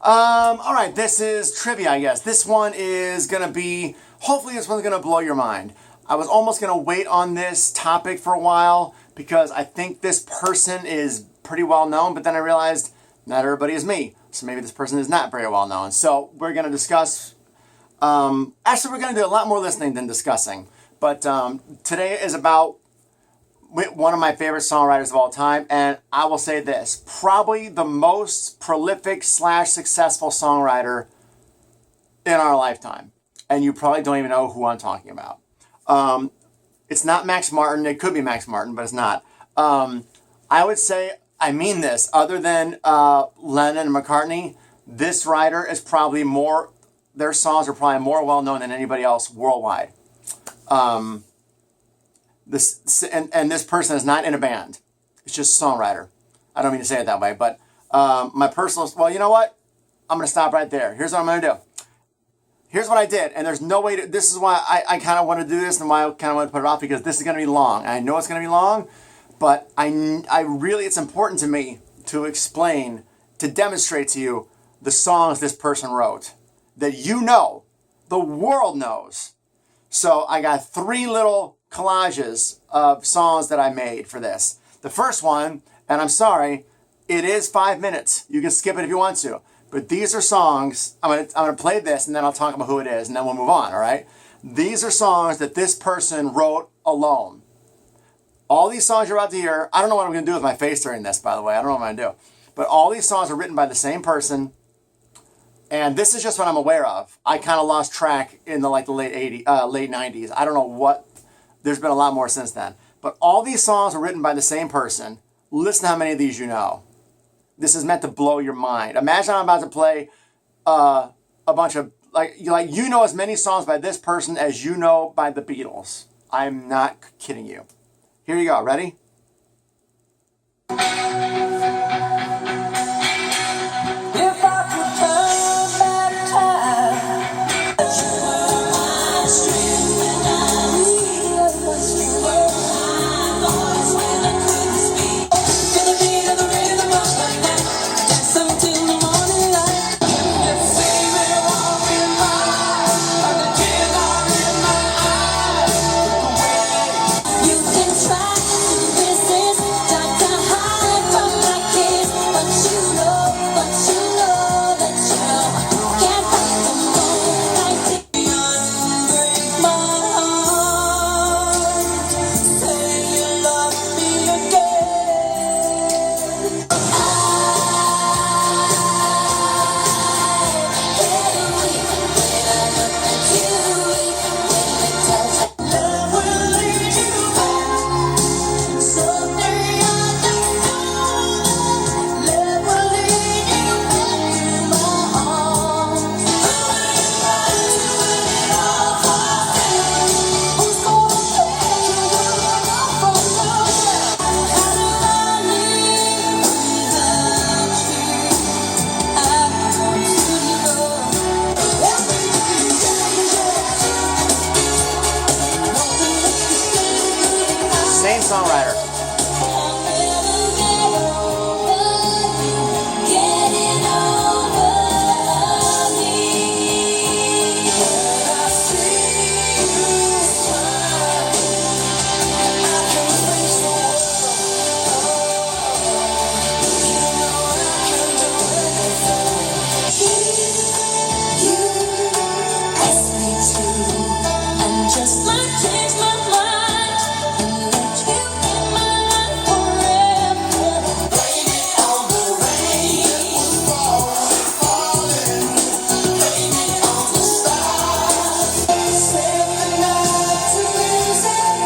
All right, this is trivia, I guess. This one is going to be, hopefully this one's going to blow your mind. I was almost going to wait on this topic for a while because I think this person is pretty well known, but then I realized not everybody is me. So maybe this person is not very well known. So we're going to discuss, actually we're going to do a lot more listening than discussing. But today is about one of my favorite songwriters of all time, and I will say this, probably the most prolific / successful songwriter in our lifetime. And you probably don't even know who I'm talking about. It's not Max Martin. It could be Max Martin, but it's not. I would say, I mean this, other than Lennon and McCartney, this writer is probably more, their songs are probably more well-known than anybody else worldwide. This person is not in a band. It's just a songwriter. I don't mean to say it that way, but my personal, well, you know what? I'm going to stop right there. Here's what I'm going to do. Here's what I did, and there's no way to, this is why I kind of want to do this and why I kind of want to put it off, because this is going to be long. I know it's going to be long, but I really, it's important to me to explain, to demonstrate to you the songs this person wrote that you know, the world knows. So I got 3 little collages of songs that I made for this. The first one, and I'm sorry, it is 5 minutes. You can skip it if you want to. But these are songs, I'm gonna play this and then I'll talk about who it is and then we'll move on, all right? These are songs that this person wrote alone. All these songs you're about to hear, I don't know what I'm gonna do with my face during this, by the way. I don't know what I'm gonna do. But all these songs are written by the same person. And this is just what I'm aware of. I kind of lost track in the late 90s. I don't know what, there's been a lot more since then. But all these songs are written by the same person. Listen to how many of these you know. This is meant to blow your mind. Imagine I'm about to play a bunch of, you know as many songs by this person as you know by the Beatles. I'm not kidding you. Here you go, ready? Same songwriter.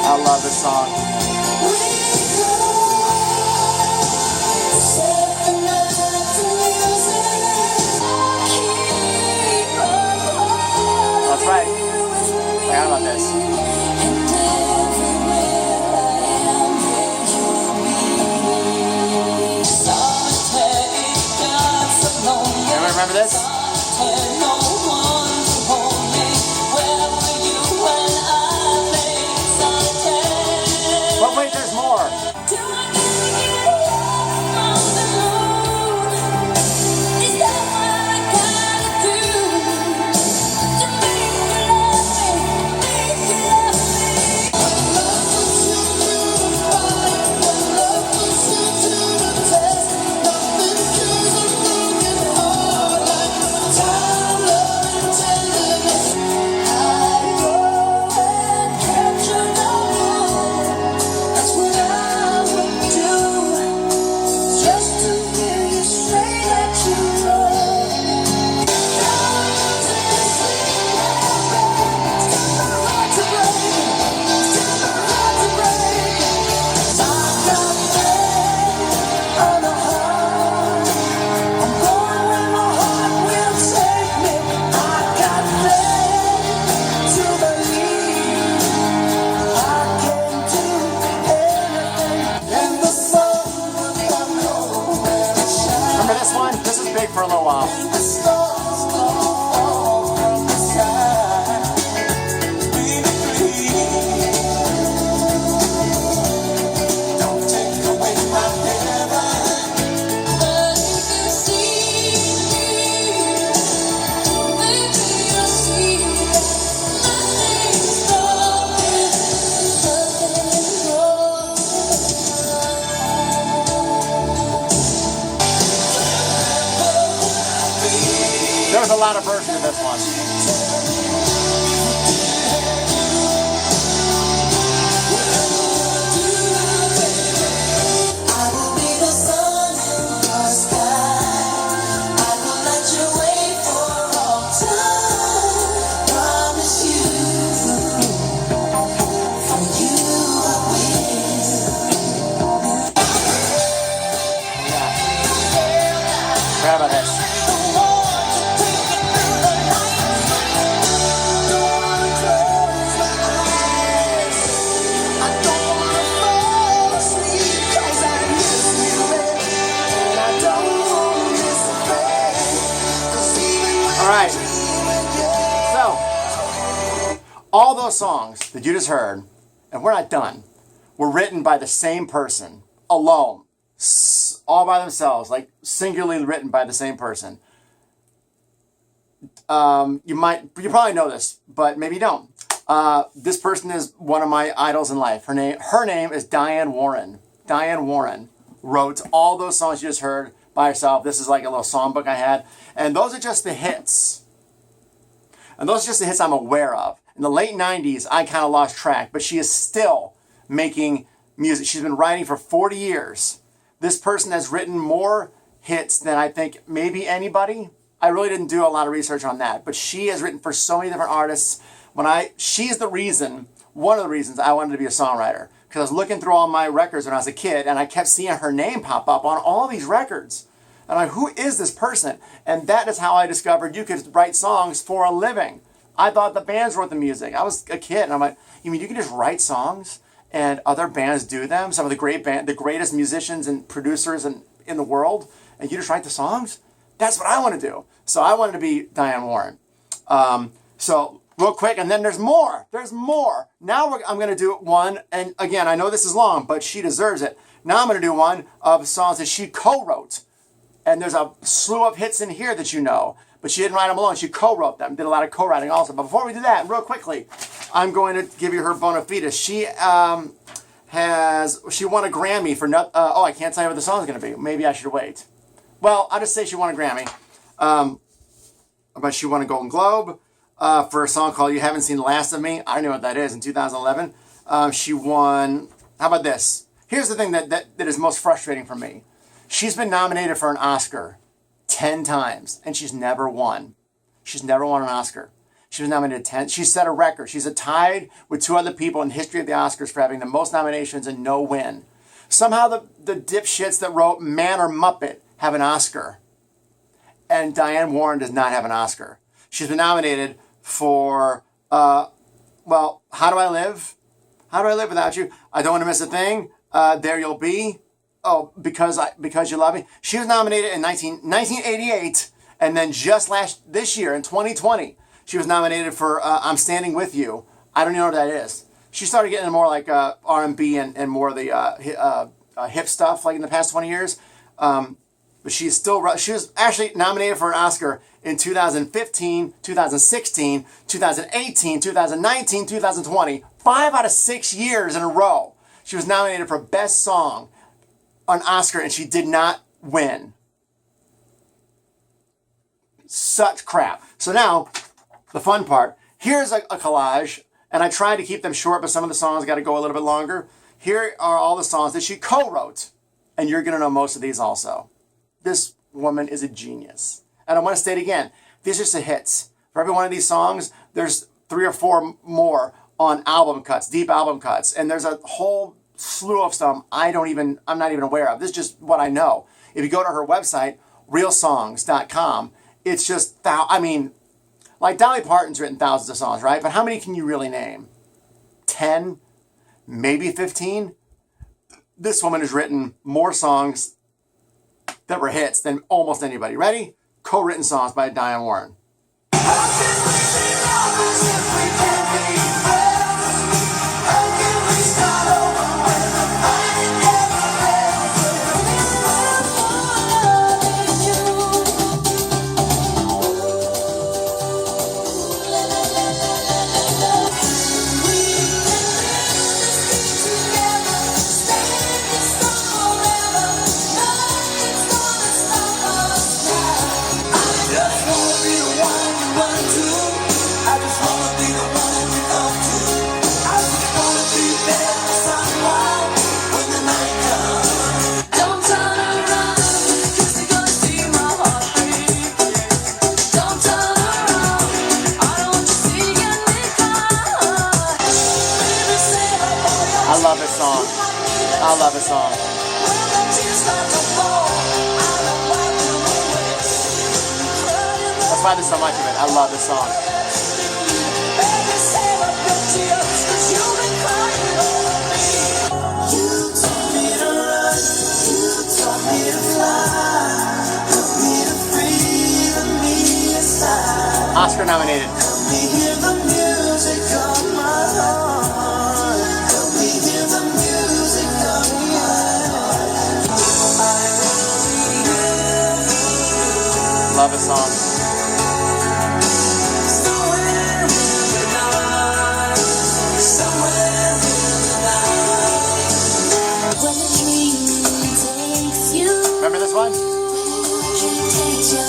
I love this song. That's right. Forgot about this. Anyone remember this? But wait, there's more. Is that for a little while. There's a lot of versions of this one. How about this? Alright, so all those songs that you just heard, and we're not done, were written by the same person, alone, all by themselves, like singularly written by the same person. You probably know this, but maybe you don't. This person is one of my idols in life. Her name is Diane Warren. Diane Warren wrote all those songs you just heard by herself. This is like a little songbook I had. And those are just the hits. And those are just the hits I'm aware of. In the late 90s, I kind of lost track, but she is still making music. She's been writing for 40 years. This person has written more hits than I think maybe anybody. I really didn't do a lot of research on that, but she has written for so many different artists. She's the reason, one of the reasons I wanted to be a songwriter, because I was looking through all my records when I was a kid, and I kept seeing her name pop up on all these records. And I'm like, who is this person? And that is how I discovered you could write songs for a living. I thought the bands wrote the music. I was a kid, and I'm like, you mean you can just write songs and other bands do them? Some of the greatest musicians and producers in the world, and you just write the songs? That's what I want to do. So I wanted to be Diane Warren. So real quick, and then there's more. There's more. Now I'm going to do one, and again, I know this is long, but she deserves it. Now I'm going to do one of songs that she co-wrote. And there's a slew of hits in here that you know, but she didn't write them alone. She co-wrote them, did a lot of co-writing also. But before we do that, real quickly, I'm going to give you her bona fide. She won a Grammy for, I can't tell you what the song's going to be. Maybe I should wait. Well, I'll just say she won a Grammy. But she won a Golden Globe for a song called You Haven't Seen the Last of Me. I know what that is, in 2011. She won, how about this? Here's the thing that is most frustrating for me. She's been nominated for an Oscar 10 times, and she's never won. She's never won an Oscar. She was nominated 10. She set a record. She's tied with two other people in the history of the Oscars for having the most nominations and no win. Somehow the dipshits that wrote Man or Muppet have an Oscar, and Diane Warren does not have an Oscar. She's been nominated for, How Do I Live? How Do I Live Without You? I Don't Want to Miss a Thing. There You'll Be. Oh, Because You Love Me. She was nominated in 1988, and then just this year, in 2020, she was nominated for I'm Standing With You. I don't even know what that is. She started getting more like R&B and more of the hip stuff like in the past 20 years. But she was actually nominated for an Oscar in 2015, 2016, 2018, 2019, 2020. 5 out of 6 years in a row. She was nominated for Best Song on Oscar, and she did not win. Such crap. So now, the fun part. Here's a collage, and I tried to keep them short, but some of the songs got to go a little bit longer. Here are all the songs that she co-wrote, and you're going to know most of these also. This woman is a genius. And I want to state again, these are just the hits. For every one of these songs, there's 3 or 4 more on album cuts, deep album cuts, and there's a whole slew of stuff I'm not even aware of. This is just what I know. If you go to her website, realsongs.com, it's just, like Dolly Parton's written thousands of songs, right? But how many can you really name? 10? Maybe 15? This woman has written more songs that were hits than almost anybody. Ready? co-written songs by Diane Warren. I love this song. I love this song. That's why there's so much of it. I love this song. You taught me to run, you taught me to fly, help me to breathe me inside. Oscar nominated. Help me hear the music of my heart. Help me hear the music of my heart. Love this song. Somewhere in the night, somewhere in the night. When the dream takes you, Remember this one? dream takes you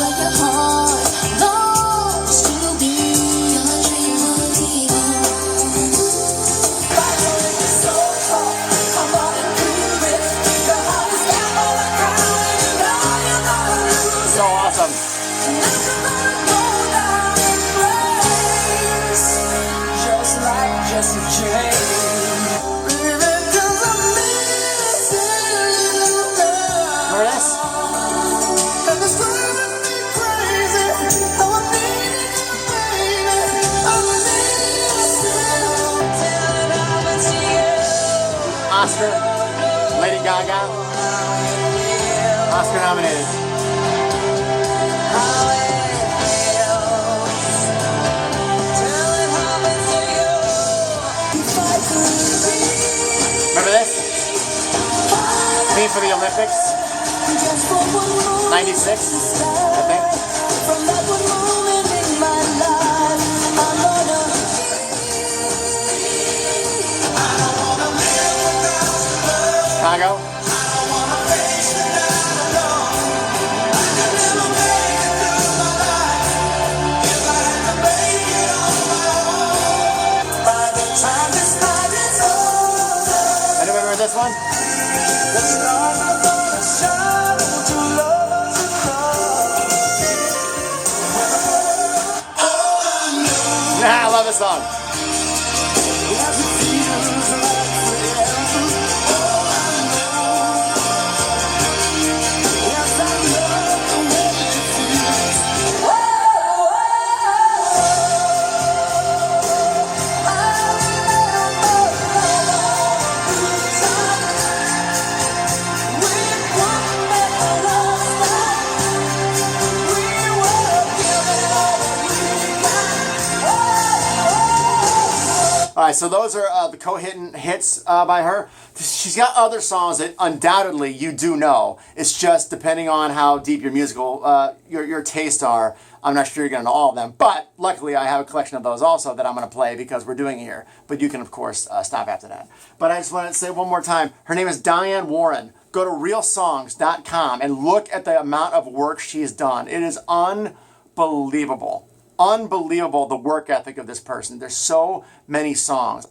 where your heart longs to be. Your dream will lead you. Fighting is so tough, come on and prove it. Your heart is down on the ground and you know you're gonna lose. So awesome. And then you're gonna go down in flames, just like Jesse James. Baby, 'cause I'm missing you now. Remember this? And it's driving me crazy. How I need you, baby. I'm missing you. Tell it over to you. Oscar, Lady Gaga, Oscar nominated. How it feels. Tell it over to you. If I could be Remember this? Theme for the Olympics, just for one moment, 96, I think. from that one moment in my life, I'm gonna Chicago. by the time this night is over, Anybody remember this one? the stars are gonna shine to lovers apart. Nah, I love this song. As it feels like forever. Yes, I love the way that you feel. All right, so those are the co-hidden hits by her. She's got other songs that undoubtedly you do know. It's just depending on how deep your musical, your tastes are. I'm not sure you're going to know all of them, but luckily I have a collection of those also that I'm going to play because we're doing it here. But you can, of course, stop after that. But I just want to say one more time, her name is Diane Warren. Go to realsongs.com and look at the amount of work she's done. It is unbelievable. Unbelievable, the work ethic of this person. There's so many songs.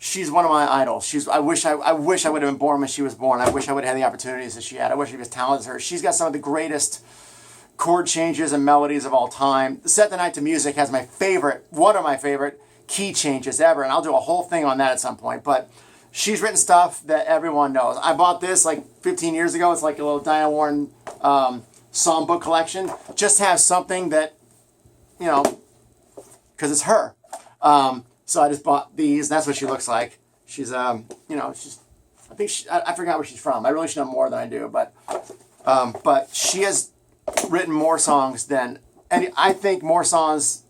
She's one of my idols. I wish I would have been born when she was born. I wish I would have had the opportunities that she had. I wish she was as talented as her. She's got some of the greatest chord changes and melodies of all time. Set the Night to Music has one of my favorite key changes ever, and I'll do a whole thing on that at some point. But she's written stuff that everyone knows. I bought this like 15 years ago. It's like a little Diane Warren songbook collection. Just have something that, because it's her. So I just bought these. That's what she looks like. She's, I forgot where she's from. I really should know more than I do, but But she has written more songs than any. I think more songs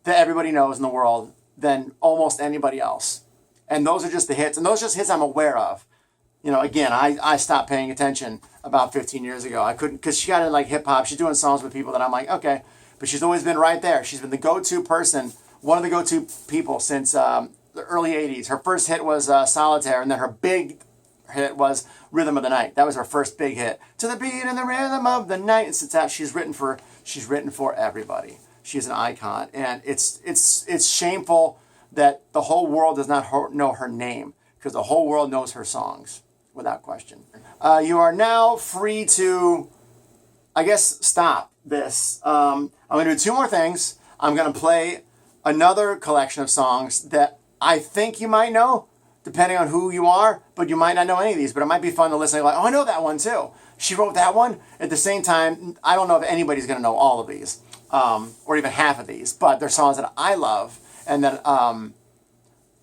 that everybody knows in the world than almost anybody else. And those are just the hits, and those are just hits I'm aware of. You know, again, I stopped paying attention about 15 years ago. I couldn't, because she got into like hip hop. She's doing songs with people that I'm like, okay. But she's always been right there. She's been the go-to person, one of the go-to people since the early 80s. Her first hit was Solitaire, and then her big hit was Rhythm of the Night. That was her first big hit. To the beat and the rhythm of the night. And since that, she's written for everybody. She's an icon. And it's shameful that the whole world does not know her name, because the whole world knows her songs, without question. You are now free to, I guess, stop this. I'm going to do two more things. I'm going to play another collection of songs that I think you might know, depending on who you are, but you might not know any of these, but it might be fun to listen to, like, oh, I know that one too. She wrote that one. At the same time, I don't know if anybody's going to know all of these, or even half of these, but they're songs that I love and that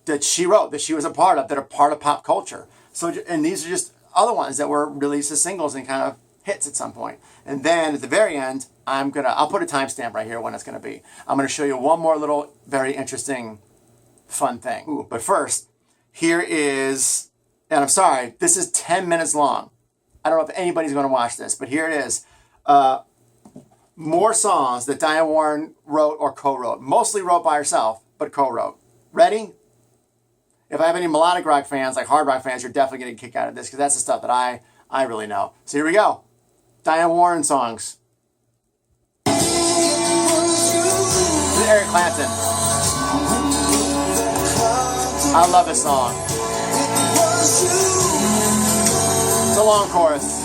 that she wrote, that she was a part of, that are part of pop culture. So, and these are just other ones that were released as singles and kind of hits at some point. And then at the very end, I'll put a timestamp right here when it's gonna be. I'm gonna show you one more little very interesting, fun thing. Ooh, but first, here is, and I'm sorry, this is 10 minutes long. I don't know if anybody's gonna watch this, but here it is. More songs that Diane Warren wrote or co-wrote. Mostly wrote by herself, but co-wrote. Ready? If I have any melodic rock fans, like hard rock fans, you're definitely getting a kick out of this, because that's the stuff that I really know. So here we go. Diane Warren songs. This is Eric Clapton. I love this song. It's a long chorus.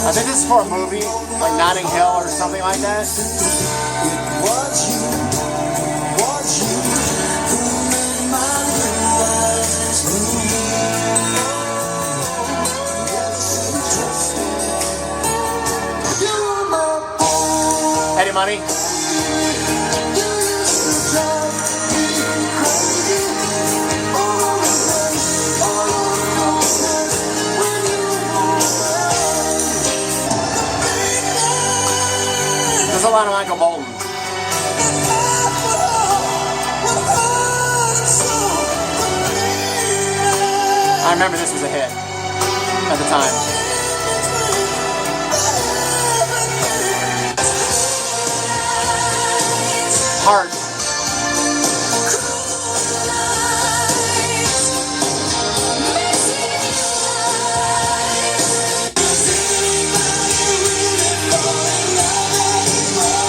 I think this is for a movie, like Notting Hill or something like that. Eddie Money. There's a lot of Michael Bolton. I remember this was a hit at the time. Heart.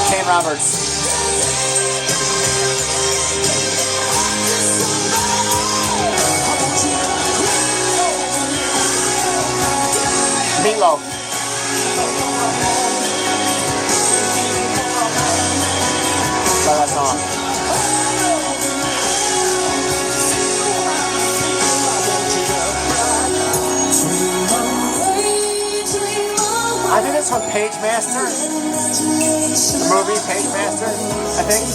Kane Roberts. Meatloaf. Love that song. I think it's from Page Master. The movie Page Master, I think.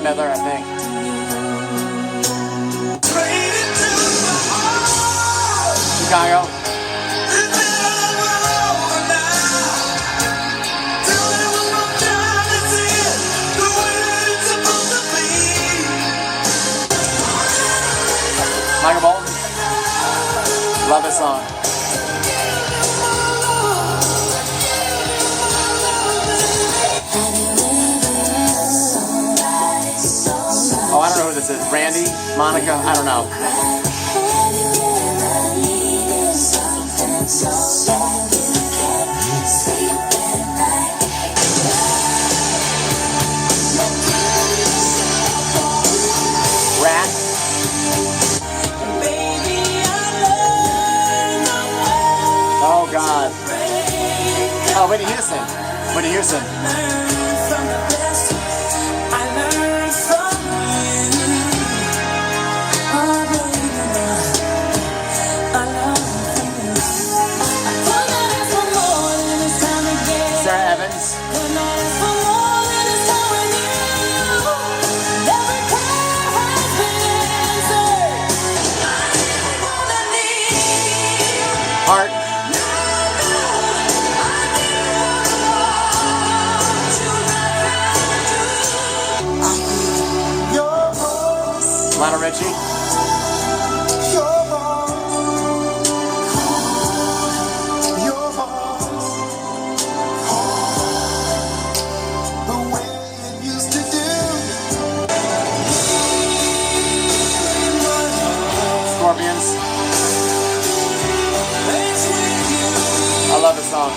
Miller, I think. Chicago. Michael Bolton. Love this song. Oh, I don't know who this is. Randy? Monica? I don't know. Rat? Oh, God. Oh, Whitney Houston. Whitney Houston. When I ask for more than is coming you, every prayer has been answered. I need more than need. Heart. Lionel Richie. Scorpions. I love this song.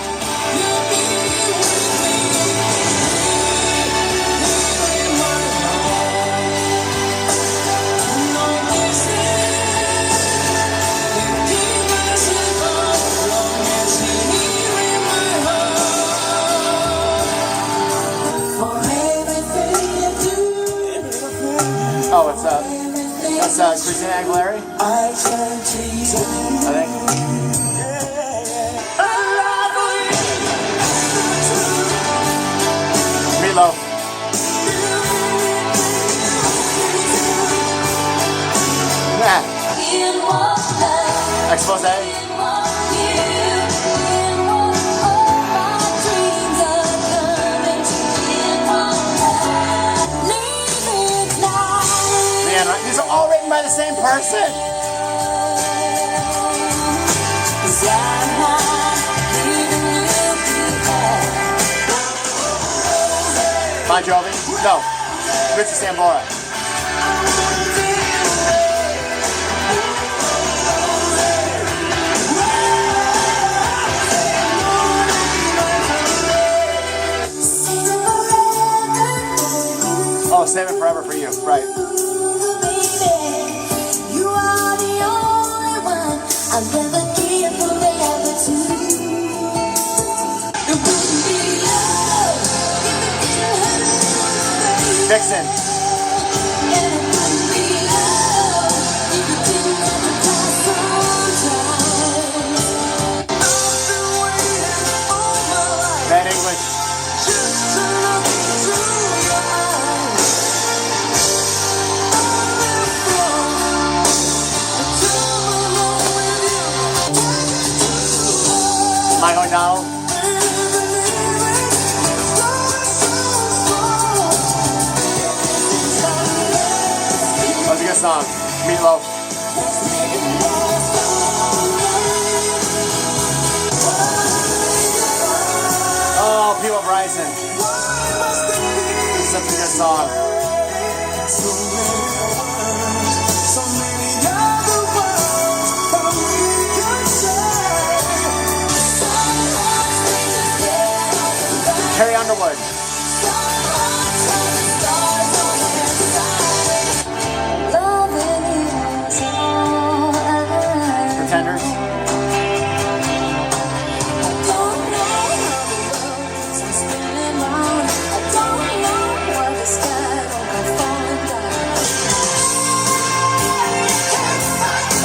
Oh, that's Christina Aguilera, I think. Meatloaf. Nah. Expose. Man, these are all written by the same person. Bon Jovi? No. Richie Sambora. Oh, Save It Forever for You. Right. You are the only one I'll never give forever to. It wouldn't be love if it didn't hurt. Vixen. And it wouldn't be love if it didn't have to cry sometimes. I've been waiting all my life Bad English. just to look into your eyes. Mike O'Donnell. That's a good song. Meatloaf. Oh, People Bryson. This is such a good song. Carrie Underwood. Pretenders.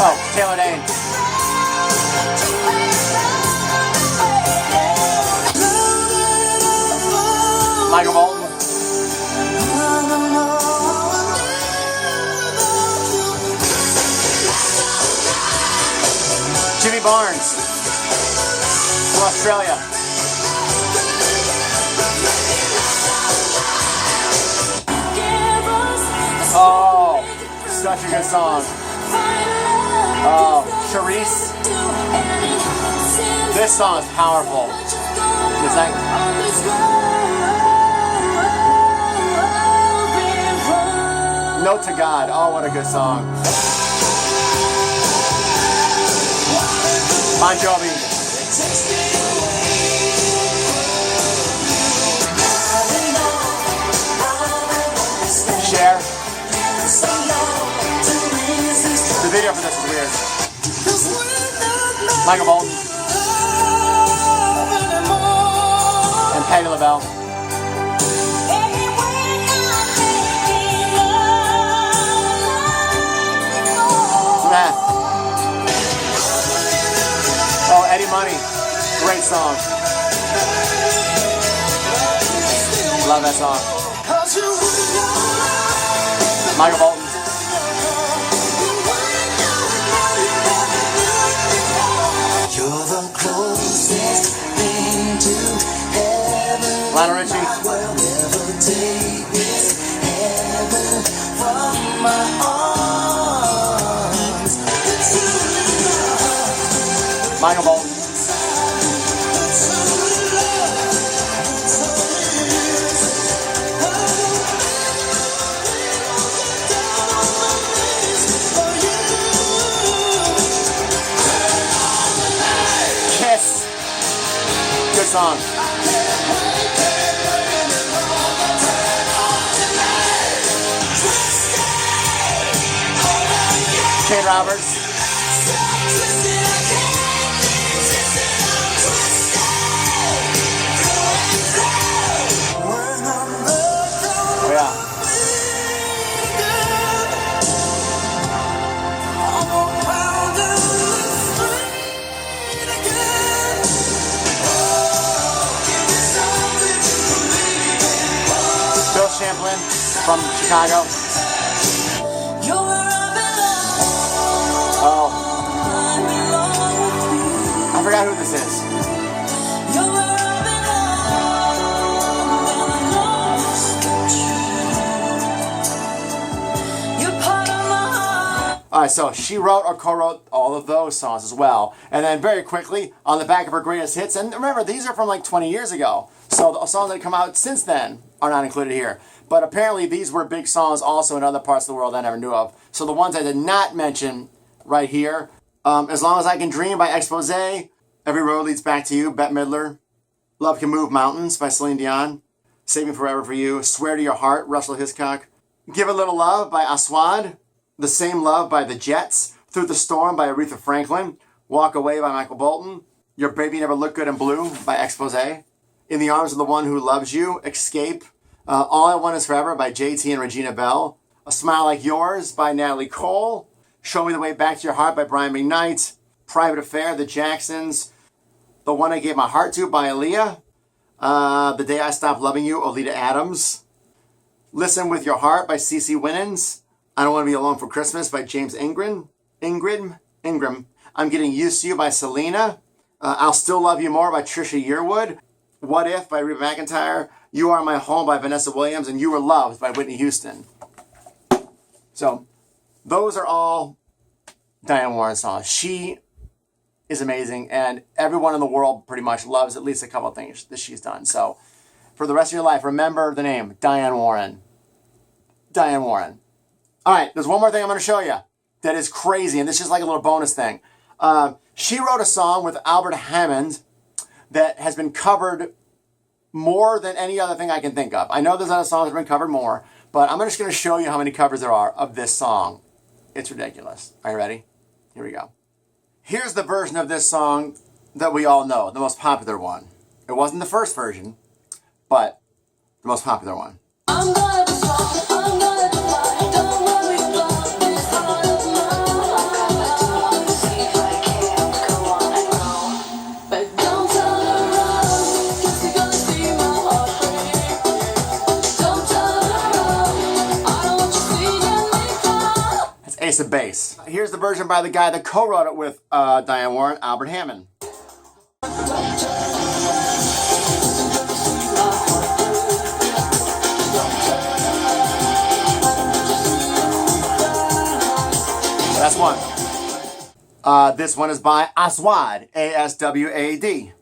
Oh, Taylor Dane. Michael Bolton. Jimmy Barnes from Australia. Oh, such a good song. Oh, Charisse. This song is powerful. It's like, Note to God. Oh, what a good song. Bon Jovi. Cher. The video for this is weird. Michael Bolton. And Patti LaBelle. Nah. Oh, Eddie Money. Great song. love that song. Michael Bolton. You're the closest thing to heaven. Lionel Richie. I will never take this heaven from my arms. Michael Bolton. Kiss. Good song. Kate Roberts. Oh yeah. Bill Champlin from Chicago. Oh, I forgot who this is. All right, so she wrote or co-wrote all of those songs as well. And then very quickly, on the back of her greatest hits, and remember, these are from like 20 years ago. So the songs that have come out since then are not included here. But apparently these were big songs also in other parts of the world I never knew of. So the ones I did not mention right here, As Long as I Can Dream by Expose, Every Road Leads Back to You, Bette Midler, Love Can Move Mountains by Celine Dion, Saving Forever for You, Swear to Your Heart, Russell Hiscock, Give a Little Love by Aswad, The Same Love by The Jets, Through the Storm by Aretha Franklin, Walk Away by Michael Bolton, Your Baby Never Looked Good in Blue by Expose, In the Arms of the One Who Loves You, Escape, All I Want Is Forever by JT and Regina Bell, A Smile Like Yours by Natalie Cole, Show Me the Way Back to Your Heart by Brian McKnight, Private Affair, The Jacksons, The One I Gave My Heart To by Aaliyah, The Day I Stopped Loving You, Olita Adams, Listen With Your Heart by CeCe Winans, I Don't Want to Be Alone for Christmas by James Ingram, I'm Getting Used to You by Selena, I'll Still Love You More by Trisha Yearwood, What If by Reba McEntire, You Are My Home by Vanessa Williams, and You Were Loved by Whitney Houston. So those are all Diane Warren songs. She is amazing, and everyone in the world pretty much loves at least a couple of things that she's done. So for the rest of your life, remember the name, Diane Warren. Diane Warren. All right, there's one more thing I'm going to show you that is crazy, and this is just like a little bonus thing. She wrote a song with Albert Hammond that has been covered more than any other thing I can think of. I know there's other songs that have been covered more, but I'm just going to show you how many covers there are of this song. It's ridiculous. Are you ready? Here we go. Here's the version of this song that we all know, the most popular one. It wasn't the first version, but the most popular one. I'm gonna be strong, I'm gonna be fine, don't worry about this heart of mine. See if I can go on and on, but don't turn around, 'cause you're gonna see my heart break. Don't turn around, I don't want you seeing me cry. That's Ace of Base. Here's the version by the guy that co-wrote it with Diane Warren, Albert Hammond. That's one. This one is by Aswad, A-S-W-A-D.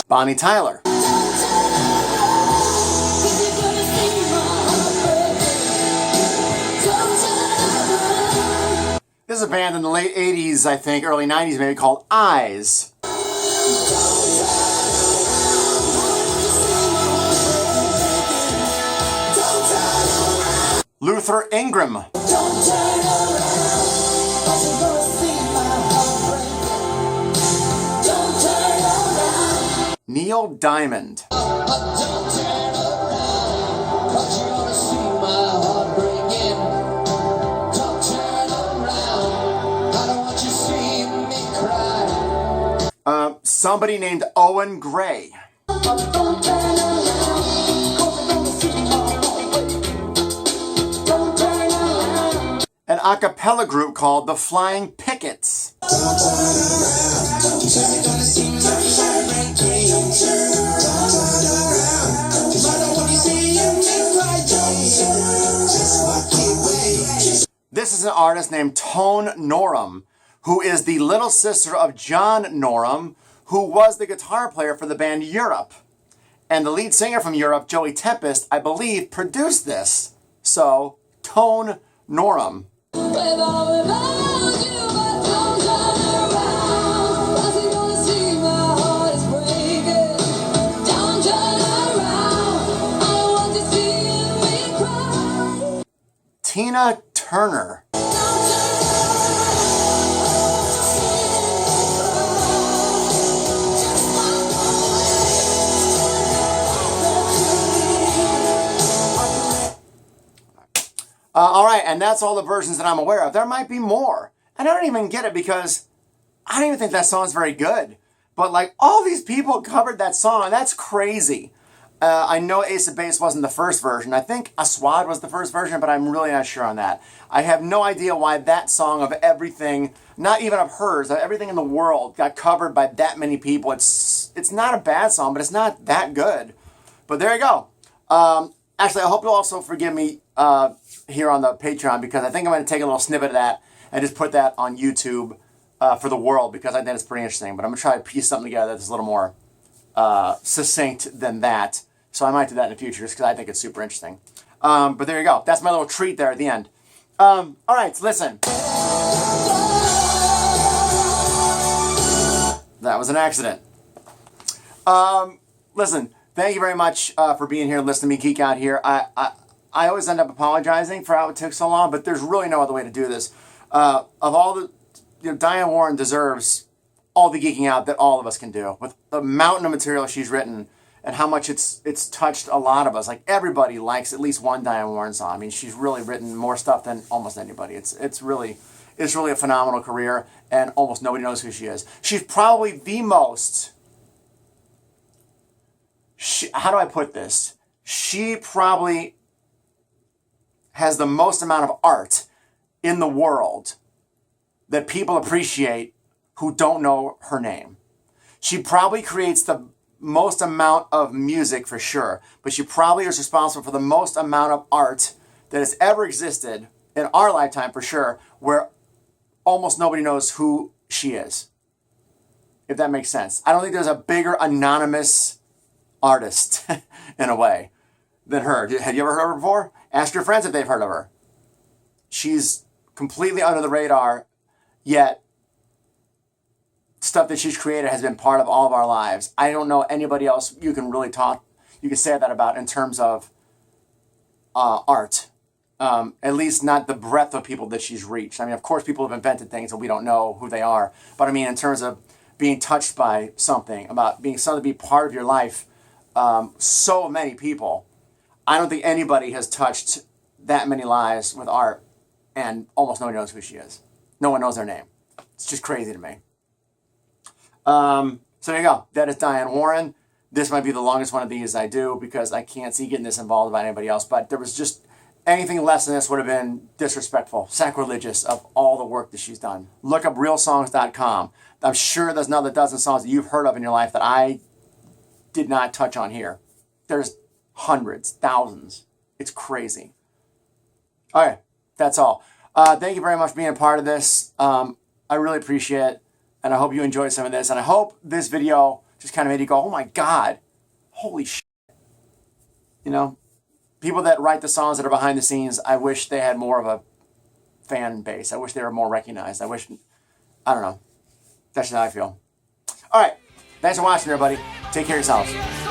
Bonnie Tyler. This is a band in the late 80s, I think, early 90s maybe, called Eyes. Luther Ingram. Neil Diamond. somebody named Owen Gray. An a cappella group called the Flying Pickets. This is an artist named Tone Norum, who is the little sister of John Norum, who was the guitar player for the band Europe. And the lead singer from Europe, Joey Tempest, I believe, produced this. So, Tone Norum. Tina Turner. All right, and that's all the versions that I'm aware of. There might be more. And I don't even get it because I don't even think that song's very good. But like all these people covered that song. That's crazy. I know Ace of Base wasn't the first version. I think Aswad was the first version, but I'm really not sure on that. I have no idea why that song of everything, not even of hers, of everything in the world, got covered by that many people. It's not a bad song, but it's not that good. But there you go. Actually, I hope you'll also forgive me here on the Patreon, because I think I'm going to take a little snippet of that and just put that on YouTube for the world, because I think it's pretty interesting. But I'm going to try to piece something together that's a little more succinct than that. So I might do that in the future just because I think it's super interesting. But there you go. That's my little treat there at the end. All right, so listen. That was an accident. Listen, thank you very much for being here, listening to me geek out here. I always end up apologizing for how it took so long, but there's really no other way to do this. Of all the, Diane Warren deserves all the geeking out that all of us can do with the mountain of material she's written and how much it's touched a lot of us. Like everybody likes at least one Diane Warren song. I mean, she's really written more stuff than almost anybody. It's really a phenomenal career, and almost nobody knows who she is. She's probably the most. How do I put this? She probably has the most amount of art in the world that people appreciate who don't know her name. She probably creates the most amount of music for sure, but she probably is responsible for the most amount of art that has ever existed in our lifetime for sure, where almost nobody knows who she is. If that makes sense. I don't think there's a bigger anonymous artist in a way than her. Have you ever heard of her before? Ask your friends if they've heard of her. She's completely under the radar, yet stuff that she's created has been part of all of our lives. I don't know anybody else you can say that about in terms of art. At least not the breadth of people that she's reached. I mean, of course, people have invented things and we don't know who they are. But I mean, in terms of being touched by something, about being something to be part of your life, so many people. I don't think anybody has touched that many lives with art, and almost nobody knows who she is. No one knows her name. It's just crazy to me. So there you go. That is Diane Warren. This might be the longest one of these I do because I can't see getting this involved by anybody else. But there was just anything less than this would have been disrespectful, sacrilegious of all the work that she's done. Look up realsongs.com. I'm sure there's another dozen songs that you've heard of in your life that I did not touch on here. There's hundreds, thousands. It's crazy. All right, that's all. Thank you very much for being a part of this. I really appreciate it, and I hope you enjoyed some of this. And I hope this video just kind of made you go, oh my God, holy shit. You know, people that write the songs that are behind the scenes, I wish they had more of a fan base. I wish they were more recognized. I don't know. That's just how I feel. All right, thanks for watching, everybody. Take care of yourselves.